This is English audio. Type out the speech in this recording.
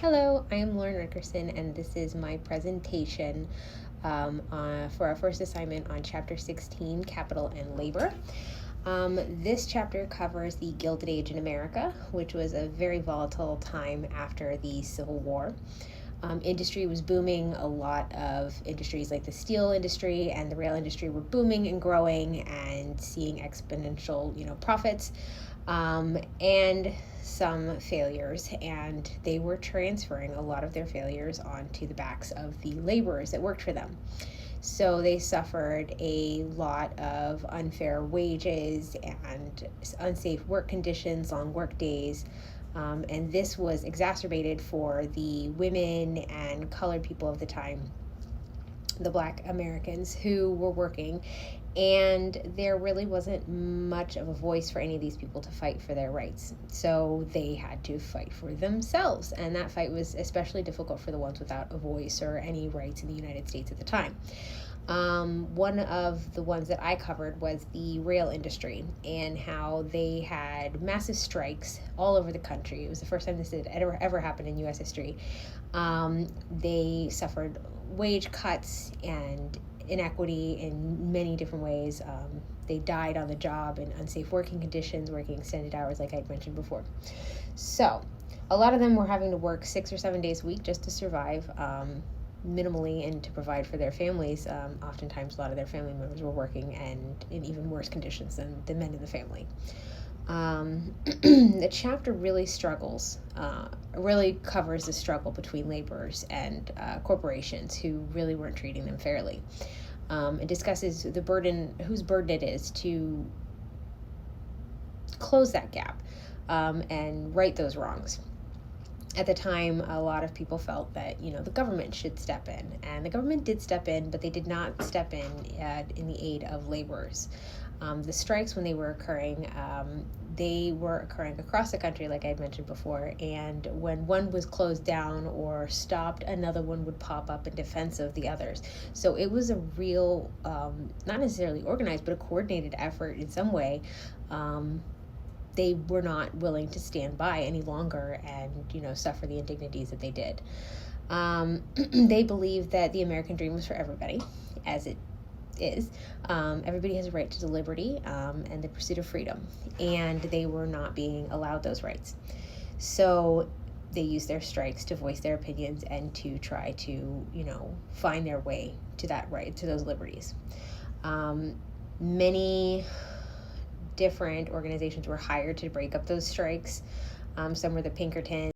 Hello, I am Lauren Rickerson, and this is my presentation for our first assignment on Chapter 16, Capital and Labor. This chapter covers the Gilded Age in America, which was a very volatile time after the Civil War. Industry was booming. A lot of industries like the steel industry and the rail industry were booming and growing and seeing exponential, profits, and some failures. And they were transferring a lot of their failures onto the backs of the laborers that worked for them. So they suffered a lot of unfair wages and unsafe work conditions, long work days. And this was exacerbated for the women and colored people of the time, the Black Americans who were working, and there really wasn't much of a voice for any of these people to fight for their rights. So they had to fight for themselves, and that fight was especially difficult for the ones without a voice or any rights in the United States at the time. One of the ones that I covered was the rail industry and how they had massive strikes all over the country. It was the first time this had ever happened in U.S. history. They suffered wage cuts and inequity in many different ways. They died on the job in unsafe working conditions, working extended hours, like I mentioned before. So a lot of them were having to work 6 or 7 days a week just to survive. Minimally and to provide for their families. Oftentimes a lot of their family members were working and in even worse conditions than the men in the family. The chapter really really covers the struggle between laborers and corporations who really weren't treating them fairly. It discusses whose burden it is to close that gap and right those wrongs. At the time, a lot of people felt that, the government should step in. And the government did step in, but they did not step in the aid of laborers. The strikes, when they were occurring across the country, like I had mentioned before. And when one was closed down or stopped, another one would pop up in defense of the others. So it was a real, not necessarily organized, but a coordinated effort in some way. They were not willing to stand by any longer and, suffer the indignities that they did. They believed that the American dream was for everybody, as it is. Everybody has a right to liberty and the pursuit of freedom, and they were not being allowed those rights. So they used their strikes to voice their opinions and to try to, find their way to that right, to those liberties. Many different organizations were hired to break up those strikes. Some were the Pinkertons.